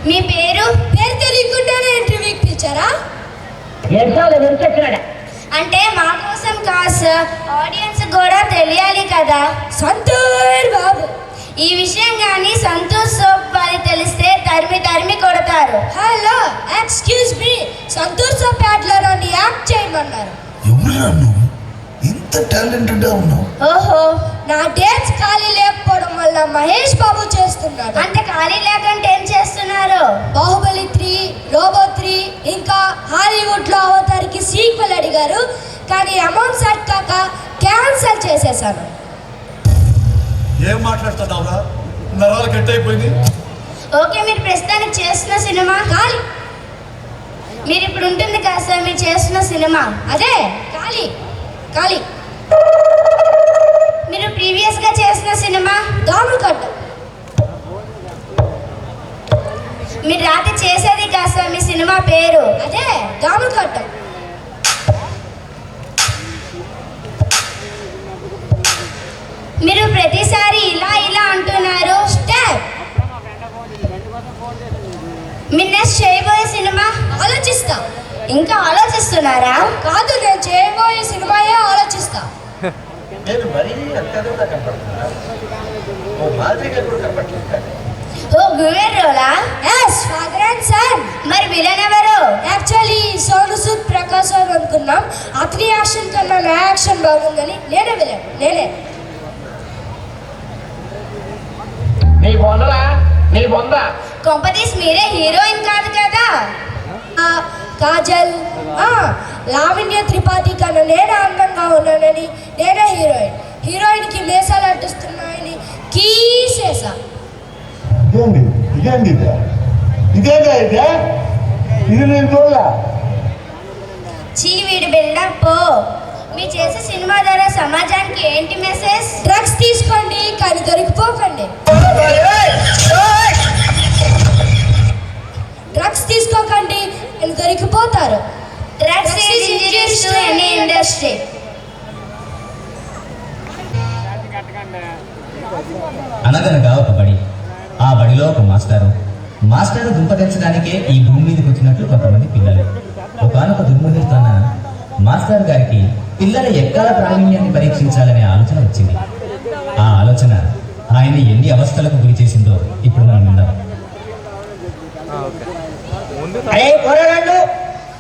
మీ పేరు తెలియకుండానే ఇంటర్వ్యూకి పిలిచారా? అంటే మా కోసం కాదు సార్, ఆడియన్స్ కూడా తెలియాలి కదా. సంతూర్ బాబు, ఈ విషయం కానీ సంతూర్ సోప్ వారికి తెలిస్తే తరిమి కొడతారు. Hello, excuse me, Santoor soap యాడ్లో నన్ను యాక్ట్ చేయమన్నారు. ఎవరురా నువ్వు? ఇంత టాలెంటెడ్గా ఉన్నావు. ఓహో, నా డేట్స్ ఖాళీ లేకపోవడం వల్ల మహేష్ బాబు చేస్తున్నాడు. అంటే ఖాళీ లేకుంటే ఏం చేస్తున్నారు? బాహుబలి 3, రోబో 3 ఇంకా హాలీవుడ్ లో అవతారికి సీక్వెల్ అడిగారు, కానీ అమౌంట్ సెట్ కాక క్యాన్సిల్ చేసేసాను. ఏం మాట్లాడుతున్నావురా? నరాలు కట్ అయిపోయింది. ఓకే, మీరు ప్రస్తుతానికి చేస్తున్న సినిమా ఖాళీ. మీరు ఇప్పుడు ఉంటుంది కదా సార్, మీరు చేస్తున్న సినిమా అదే ఖాళీ. మీరు ప్రీవియస్ గా చేసిన సినిమా దోమలు కట్టు. మీరు రాత్రి చేసేది కాదు సార్, మీ సినిమా పేరు అదే దోమలు కట్టు. మీరు ప్రతిసారి ఇలా అంటున్నారు. స్టెప్. మీరు నెక్స్ట్ చేయబోయే సినిమా ఆలోచిస్తా. ఇంకా ఆలోచిస్తున్నారా? కాదు, నేను చేయబోయే సినిమాయే ఆలోచిస్తా. నేను మరీ అంతగా కనపడుతున్నా. ఓ మాదిరిగా కూడా కనపడలేదు. ఓ గువేర్ రోలా? Yes, father and son. మరి విలన్ ఎవరు? యాక్చువల్లీ సోను సూద్ ప్రకాష్ రావు అనుకున్నాం. అతని యాక్షన్ కన్నా నా యాక్షన్ బాగుందని నేనే విలన్. నీ బొంద కొంపతీస్ మీరే హీరోయిన్ కాదు కదా? కాజల్, లావణ్య త్రిపాఠి కన్నా నేనే అందంగా ఉన్నానని నేనే హీరోయిన్కి మేసాలు అడ్డుస్తున్నాయని కీసేసా. ఇది నేను చూడలే. చీ వీడి బిల్డప్. మీరు చేసే సినిమా ద్వారా సమాజానికి ఏంటి మెసేజ్? డ్రగ్స్ తీసుకోండి కానీ దొరికిపోకండి. డ్రగ్స్ తీసుకోకండి అని దొరికిపోతారు. Drugs is injurious to any industry. అనగనగా ఒక బడి, ఆ బడిలో ఒక మాస్టరు దుంపదించడానికే ఈ భూమి మీదకి వచ్చినట్లు కొంతమంది పిల్లలు. ఒకనొక దుర్ముహూర్తాన మాస్టర్ గారికి పిల్లల ఎక్కాల ప్రావీణ్యాన్ని పరీక్షించాలనే ఆలోచన వచ్చింది. ఆ ఆలోచన ఆయన ఎన్ని అవస్థలకు గురి చేసిందో ఇప్పుడు మనం విందాం. అరే పోరాడు,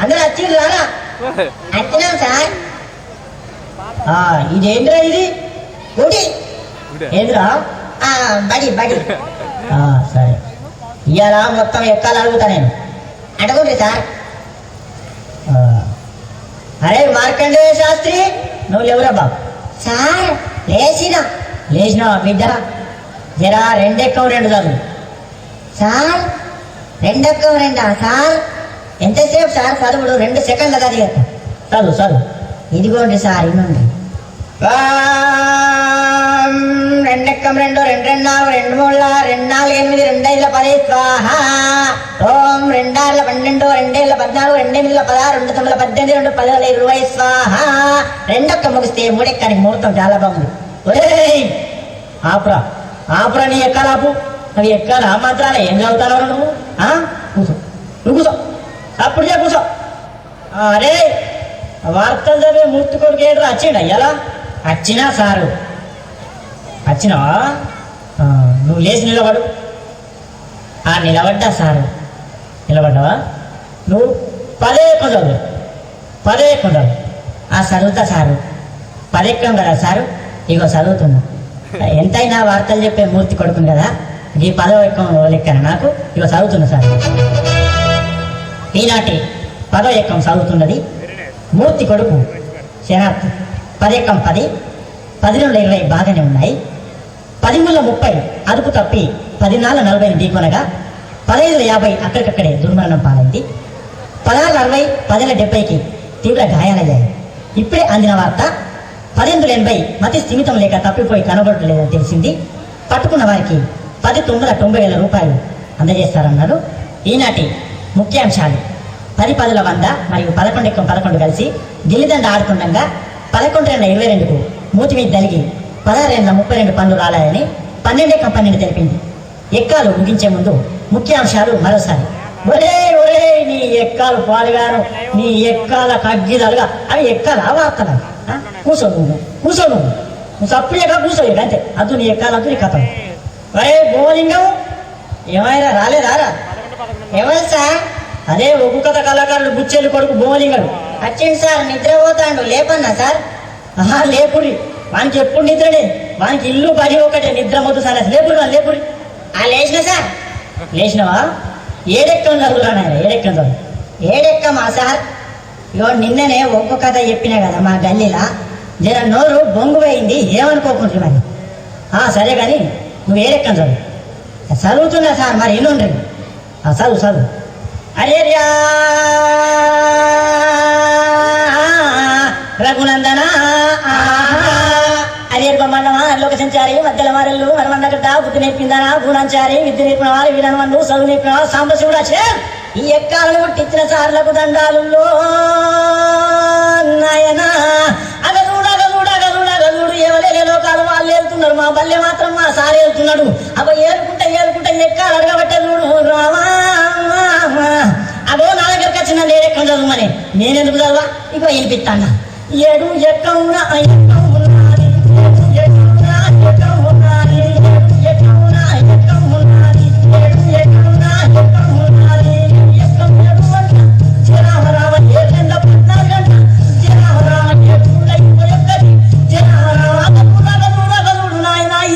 అందరూ వచ్చింది రానా? వచ్చినాం సార్. ఇదేంద్రా ఇది? గుడి ఏంద్రా? బడి. సరే, ఇవాళ మొత్తం ఎక్కాలి అడుగుతా నేను. అడగండి సార్. అరే మార్కండేయ శాస్త్రి, నువ్వు లేవురా బాబు. సార్ లేచినా బిడ్డ, జరా 2 ఎక్కం 2 చదువు. Sir 2 ఎక్కం 2 sir? ఎంతసేపు సార్ చదువుడు? 2 సెకండ్ల చదువు. ఇదిగోండి సార్, ఇన్నండి. 2 ఎక్కం 2, 2 2 4, 2 3 2 4 8, 2 5 10 స్వాహ. ఓం 2 6 12, 2 7 14, 2 8 16, 2 9 18, 2 10 20 స్వాహ. 2 ఒక్క ముగిస్తే 3 ఎక్కడికి ముహూర్తం చాలా బాగుంది. ఆపురా నీ ఎక్కాలాపు. అవి ఎక్కాలి ఆ మాత్రాలే. ఏం చదువుతారో నువ్వు? కూర్చో. అప్పుడు కూర్చో. అరే వార్తలు చదివే మూర్తి కొడుకు ఏడు వచ్చిండ ఎలా? వచ్చినా సారు. వచ్చినావా? నువ్వు లేచి నిలబడు. నిలబడ్డా సారు. నిలబడ్డావా? నువ్వు 10 ఎక్కువ చదువు. 10 ఎక్కువ చదువు. చదువుతా సారు. 10 ఎక్కం కదా సారు? ఇగో చదువుతున్నా. ఎంతైనా వార్తలు చెప్పే మూర్తి కొడుకుని కదా, ఈ 10వ ఎక్కం లెక్కన నాకు. ఇగో చదువుతున్నా సార్. ఈనాటి 10వ ఎక్కం చదువుతున్నది మూర్తి కొడుకు శనార్థి. 10 ఎక్కం 10, 10 నుండి 20 బాగానే ఉన్నాయి. 10 ముళ్ళ 30 అదుపు తప్పి 10 నాళ్ళ 40 ఢీకొనగా 15 50 అక్కడికక్కడే దుర్మరణం పాలైంది. 16 60, 10 70కి తీవ్ర గాయాలయ్యాయి. ఇప్పుడే అందిన వార్త 18 80 మతి స్థిమితం లేక తప్పిపోయి కనబడలేదని తెలిసింది. పట్టుకున్న వారికి 10,90,000 రూపాయలు అందజేస్తారన్నారు. ఈనాటి ముఖ్యాంశాలు: 10 10 100 మరియు 11 ఎక్కం 11 కలిసి గిల్లిదండ ఆడుతుండగా 11 22కు మూతి మీద తలిగి 16 32 పనులు రాలాయని 12 ఎక్కం 12 తెలిపింది. ఎక్కాలు ముగించే ముందు ముఖ్యాంశాలు మరోసారి. ఒరే ఒరే నీ ఎక్కాలు పాలుగాను, నీ ఎక్కాల కగ్గిదలుగా అవి ఎక్కాల వార్తలు. కూర్చో నువ్వు సప్రియగా కూర్చో, అంతే. అద్దు నీ ఎక్కాలు, అద్దు నీ కథ. ఒరే బోలింగం ఏమైనా రాలేదారా? ఎవరు సార్? అదే ఒగ్గు కథ కళాకారులు బుచ్చేలు కొడుకు బోలింగడు. వచ్చింది సార్, నిద్రపోతాండు. లేపన్నా సార్? లేపురి, వానికి ఎప్పుడు నిద్రనే, వానికి ఇల్లు బడి ఒకటే, నిద్ర మొద్దు సార్. లేపురి. లేచిన సార్? లేచినవా? ఏడెక్కం చదువురా నాయన, ఏడెక్కం చదువు. ఏడెక్కమా సార్? ఇగో నిన్ననే ఒగ్గు కథ చెప్పినా కదా మా గల్లీలా, జర నోరు బొంగు పోయింది, ఏమనుకోకుండ్రి మరి. సరే కానీ నువ్వు ఏడెక్కం చదువు. చదువుతున్నా సార్, మరి ఎన్నుండ్రి. చదువు. అరే రఘునందన అరే బొమ్మన్నమా లోక సంచారి మధ్యల మారెళ్ళు మనమన్నగడ్డ బుద్ధి నేర్పిందనా గుణాంచారి విద్య నేర్పిన వారు వీరనమన్ను చదువు నేర్పిన వారు సాంబశివుడా ఈ ఎక్కాలను పుట్టించిన సార్లకు దండాలుల్లో నాయనా. అగదూడు ఎవరే లోకాలు వాళ్ళు వెళ్తున్నారు, మా బల్లె మాత్రం మా సార్ వెళ్తున్నాడు. అబ్బా ఏలుకుంటా ఎక్కాలు అడగబట్టే చూడు రామా. అగో నా దగ్గరికి వచ్చిన నేనెక్కడ చదువుమని, నేనెందుకు చదవా? ఇగో వినిపిస్తాను. ఏడు ఎక్కం ఉన్నది,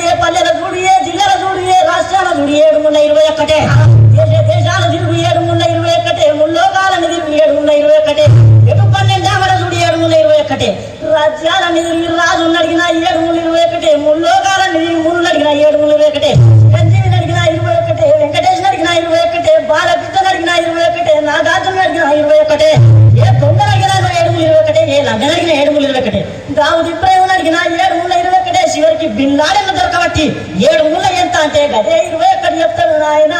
ఏ పల్లెల చూడు, ఏ జిల్లాల చూడు, ఏ రాష్ట్రాల చూడు, 721 దేశాల తిరుగు 721 ముల్లోకాలని తిరుగు 721 ఎటు 12 ఆమడ చూడు 721 రాజ్యాలని తిరిగి రాజుని అడిగిన 721 ముల్లోకాలని ముళ్ళు అడిగిన 721 చిరంజీవిని అడిగిన 21 వెంకటేశ్వర అడిగిన 21 బాలకృష్ణ అడిగిన 21 నాగార్జున అడిగిన 21 ఏ దొంగలు అడిగిన 721 ఏ లంగన అడిగిన 721 దావుద్ ఇబ్రాహిం అడిగిన 721 చివరికి బిల్లాడెన్న దొరకబట్టి 7 ఎంత అంటే గదే 21 చెప్తాడు నాయన.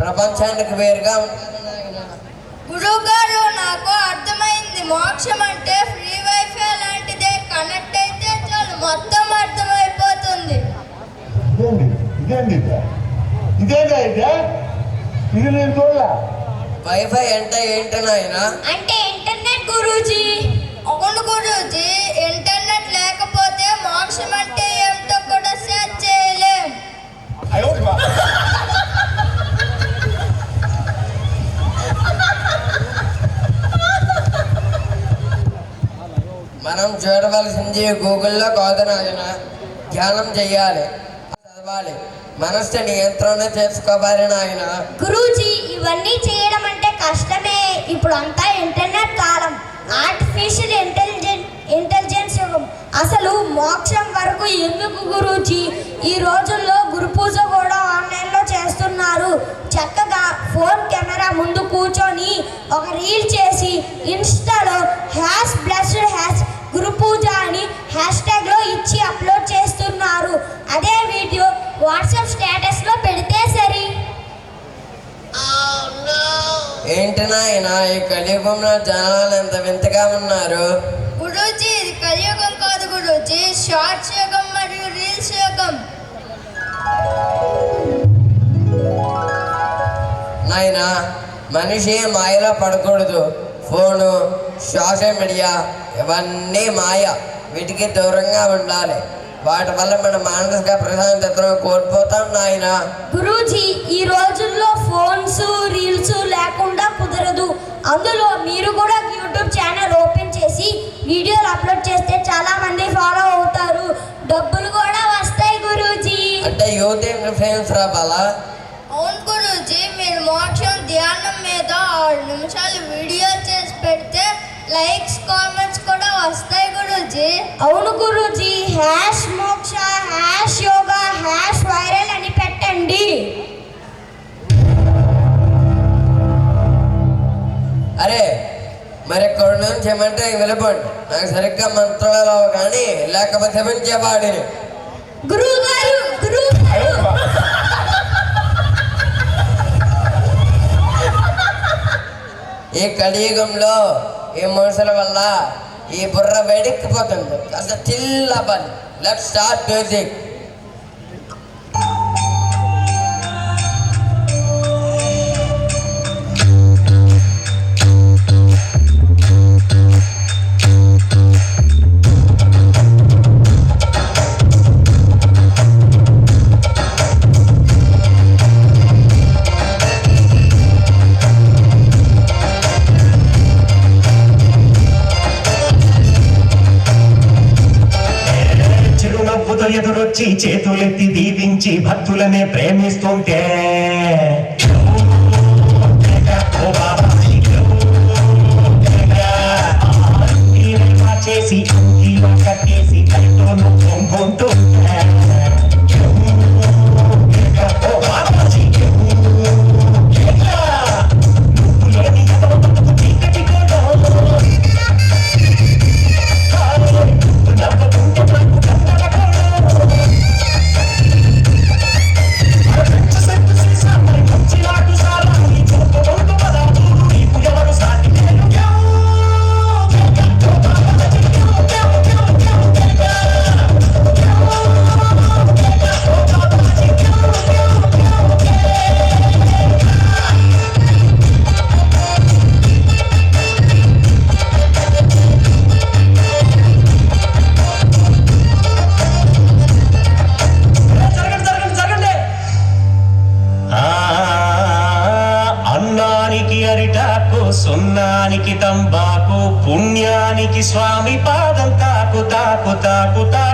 ప్రపంచానికి వేరుగా గురువు గారు, నాకు అర్థమైంది. మోక్షం అంటే ఫ్రీ వైఫై లాంటిదే. కనెక్ట్ అయితే చాలు, మొత్తం అర్థమైపోతుంది. ఇది నేను చూడలే. వైఫై అంటే ఏంటి నాయన? అంటే ఇంటర్నెట్ గురూజీ. అవును గురూజీ, ఇంటర్నెట్ లేకపోతే మోక్షం అంటే ఏమిటో కూడా సెర్చ్ చేయలేం. మనం చూడవలసింది గూగుల్లో కాదు నాయన, ధ్యానం చెయ్యాలి, చదవాలి, మనస్సు నియంత్రణ చేసుకోవాలి నాయన. గురూజీ, ఇవన్నీ చేయడం అంటే కష్టమే. ఇప్పుడు అంతా ఇంటర్నెట్ కాలం, ఆర్టిఫిషియల్ ఇంటెలిజెన్స్ యుగం. అసలు మోక్షం వరకు ఎందుకు గురూజీ? ఈ రోజుల్లో గురు పూజ కూడా ఆన్లైన్లో చేస్తున్నారు. చక్కగా ఫోన్ కెమెరా ముందు కూర్చొని ఒక రీల్ చేసి ఇన్స్టాలో #blessed గురు పూజ అని #లో ఇచ్చి అప్లోడ్ చేస్తున్నారు. అదే వీడియో వాట్సాప్ స్టేటస్లో పెడితే సరి. ఏంటి నాయన, ఈ కలియుగంలో జనాలు ఎంత వింతగా ఉన్నారు? గురూజీ, ఇది కలియుగం కాదు గురూజీ, షార్ట్స్ యుగం మరియు రీల్స్ యుగం. నాయన, మనిషి మాయలో పడకూడదు. ఫోను, సోషల్ మీడియా ఇవన్నీ మాయ, వీటికి దూరంగా ఉండాలి. వాటి వల్ల మన మానసిక ప్రశాంతతను కోల్పోతాం నాయన. గురూజీ, ఈ రోజుల్లో ఫోన్స్ రీల్స్ లేకుండా కుదరదు. అందులో మీరు కూడా యూట్యూబ్ ఛానల్ ఓపెన్ చేసి వీడియోలు అప్లోడ్ చేస్తే చాలా మంది ఫాలో అవుతారు, డబ్బులు కూడా వస్తాయి గురూజీ. అంటే యూత్ ఇన్ఫ్లుయెన్స్ రావాలా? అవును గురూజీ, మీరు 6 నిమిషాలు వీడియో చేసి పెడితే లైక్స్ కామెంట్స్ కూడా వస్తాయి గురూజీ. అవును గురూజీ, హ్యాష్ మోక్ష, హ్యాష్ యోగా, హ్యాష్ వైరల్ అని పెట్టండి. అరే మరి ఇక్కడ నుంచి ఏమంటే వెళ్ళిపోండి. నాకు సరిగ్గా మంత్రాలు రావు కానీ లేకపోతే పెంచేవాడిని. గురువు గారు, గురువు గారు, ఈ కలియుగంలో ఈ మనుషుల వల్ల ఈ బుర్ర వేడెక్కిపోతుంది. కాస్త చిల్లబల్. Let's start music. ఎదురొచ్చి చేతులెత్తి దీవించి భక్తులనే ప్రేమిస్తుంటే చేసి కట్టేసి కైతోను పొంగుంటుంటే సున్నానికి తంబాకు పుణ్యానికి స్వామి పాదం తాకు తాకు తాకు తాకు